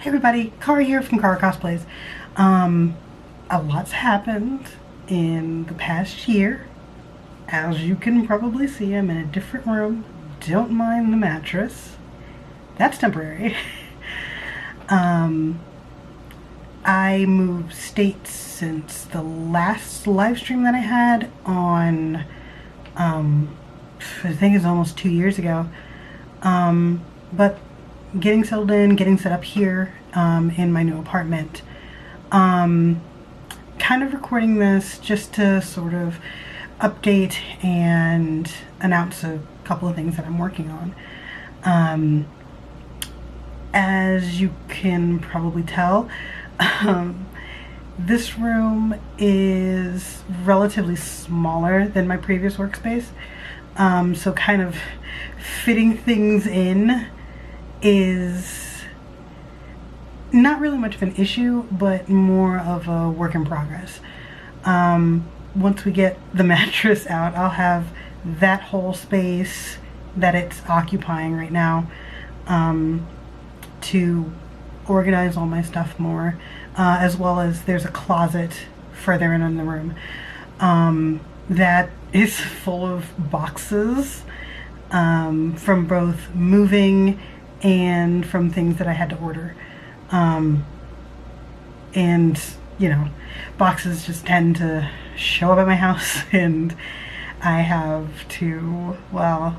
Hey everybody, Cara here from Cara Cosplays. A lot's happened in the past year. As you can probably see, I'm in a different room. Don't mind the mattress. That's temporary. I moved states since the last live stream that I had on, I think it's almost 2 years ago. But getting settled in, getting set up here in my new apartment. Kind of recording this just to sort of update and announce a couple of things that I'm working on. As you can probably tell, this room is relatively smaller than my previous workspace. So kind of fitting things in is not really much of an issue, but more of a work in progress. Once we get the mattress out, I'll have that whole space that it's occupying right now to organize all my stuff more, as well as there's a closet further in the room that is full of boxes from both moving and from things that I had to order. And you know, boxes just tend to show up at my house and I have to, well,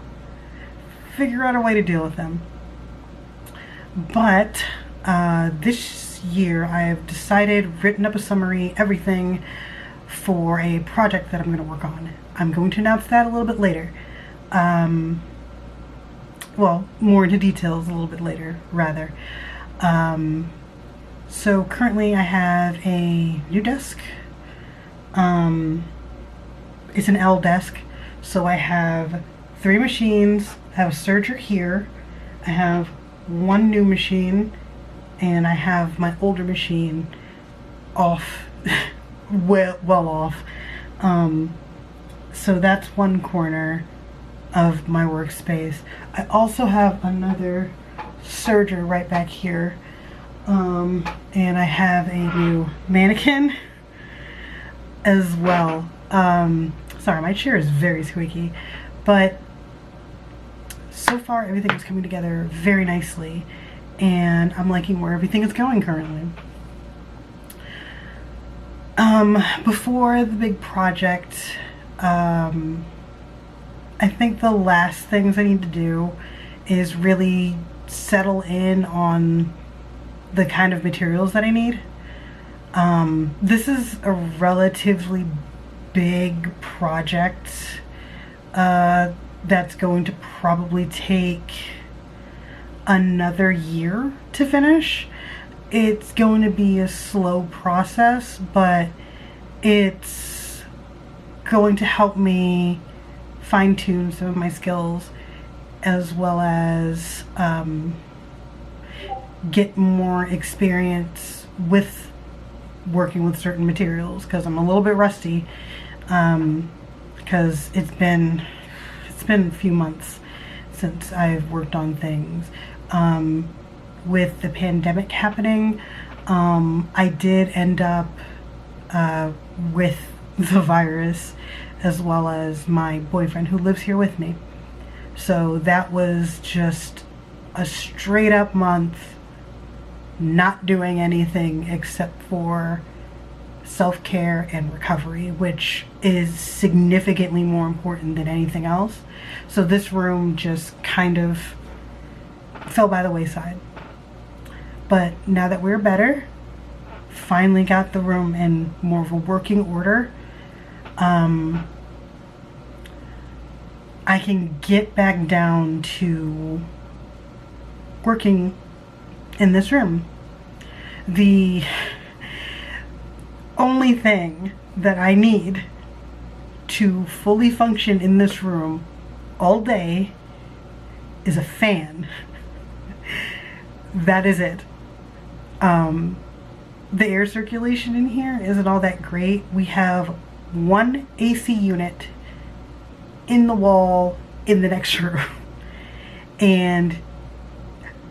figure out a way to deal with them. But this year I have decided, written up a summary, everything for a project that I'm going to work on. I'm going to announce that a little bit later. Well, more into details a little bit later, rather. So currently I have a new desk. It's an L desk, so I have 3 machines. I have a serger here. I have 1 new machine, and I have my older machine off, well off. So that's one corner of my workspace. I also have another serger right back here, and I have a new mannequin as well. Sorry, my chair is very squeaky, but so far everything is coming together very nicely, and I'm liking where everything is going currently. Before the big project, I think the last things I need to do is really settle in on the kind of materials that I need. This is a relatively big project that's going to probably take another year to finish. It's going to be a slow process, but it's going to help me fine-tune some of my skills, as well as get more experience with working with certain materials, because I'm a little bit rusty, because it's been a few months since I've worked on things. With the pandemic happening, I did end up with the virus, as well as my boyfriend who lives here with me. So that was just a straight up month not doing anything except for self-care and recovery, which is significantly more important than anything else. So this room just kind of fell by the wayside. But now that we're better, finally got the room in more of a working order, I can get back down to working in this room. The only thing that I need to fully function in this room all day is a fan. That is it. The air circulation in here isn't all that great. We have 1 AC unit in the wall in the next room, and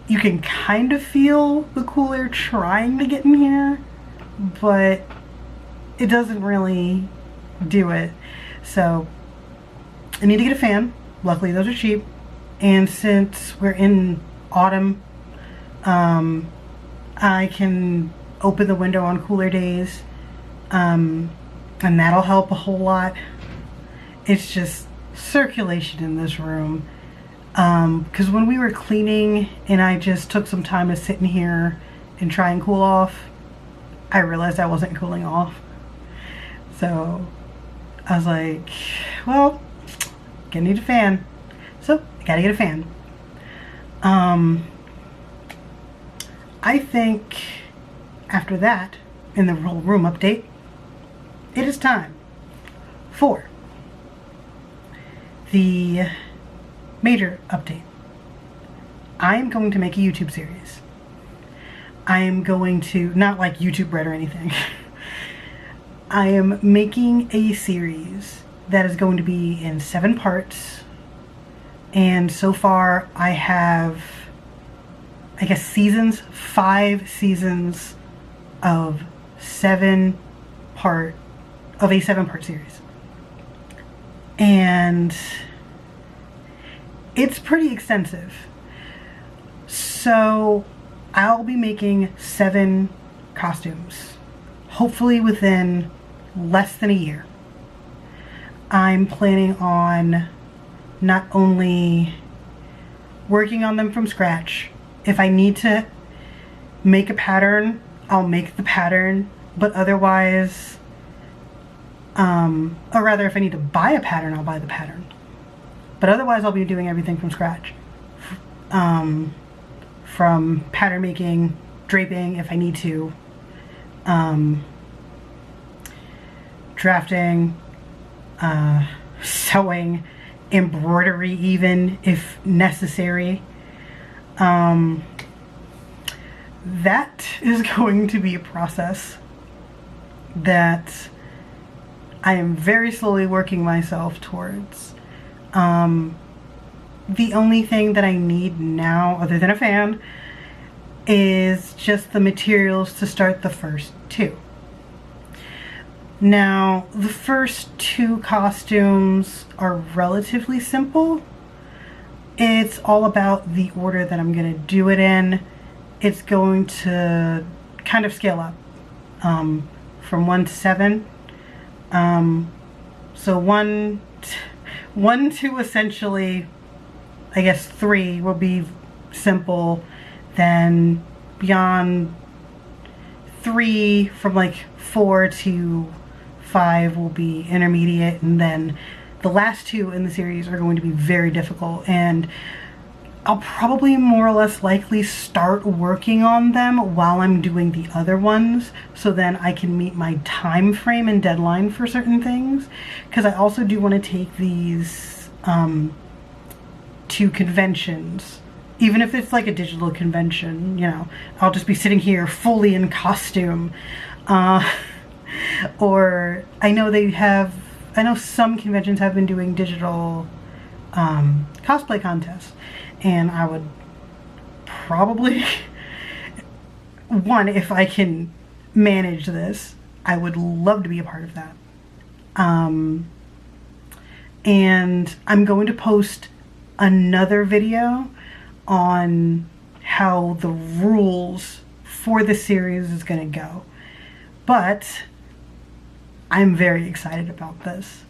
you can kind of feel the cool air trying to get in here, but it doesn't really do it. So I need to get a fan. Luckily those are cheap, and since we're in autumn, I can open the window on cooler days, and that'll help a whole lot. It's just circulation in this room, because when we were cleaning and I just took some time to sit in here and try and cool off, I realized I wasn't cooling off. So I was like, well, gonna need a fan, so I gotta get a fan. I think after that, in the whole room update, it is time for the major update. I am going to make a YouTube series. I am going to, not like YouTube Red or anything. I am making a series that is going to be in 7 parts. And so far I have, I guess, seasons, 5 seasons of a 7-part series. And it's pretty extensive. So I'll be making 7 costumes, hopefully within less than a year. I'm planning on not only working on them from scratch. If I need to make a pattern, I'll make the pattern, but otherwise, or rather if I need to buy a pattern, I'll buy the pattern. But otherwise I'll be doing everything from scratch. From pattern making, draping if I need to, drafting, sewing, embroidery even if necessary. That is going to be a process that I am very slowly working myself towards. The only thing that I need now, other than a fan, is just the materials to start the first 2. Now, the first 2 costumes are relatively simple. It's all about the order that I'm going to do it in. It's going to kind of scale up from 1 to 7. So 1 to essentially, I guess 3 will be simple. Then beyond 3, from like 4 to 5 will be intermediate, and then the last 2 in the series are going to be very difficult, and I'll probably more or less likely start working on them while I'm doing the other ones, so then I can meet my time frame and deadline for certain things, because I also do want to take these to conventions. Even if it's like a digital convention, you know, I'll just be sitting here fully in costume. Or I know some conventions have been doing digital cosplay contests, and I would probably, one, if I can manage this, I would love to be a part of that. And I'm going to post another video on how the rules for the series is going to go. But I'm very excited about this.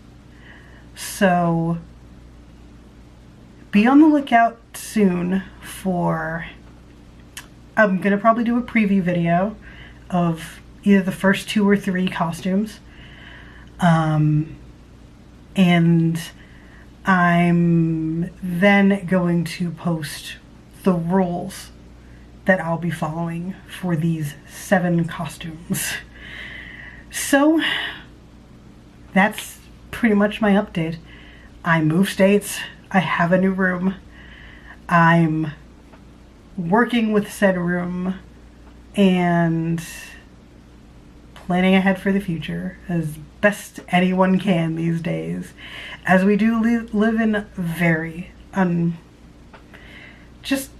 So be on the lookout soon for, I'm going to probably do a preview video of either the first 2 or 3 costumes. And I'm then going to post the rules that I'll be following for these 7 costumes. So that's pretty much my update. I moved states. I have a new room. I'm working with said room and planning ahead for the future as best anyone can these days, as we do live in very just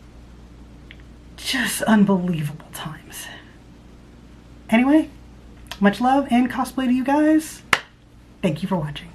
just unbelievable times. Anyway, much love and cosplay to you guys. Thank you for watching.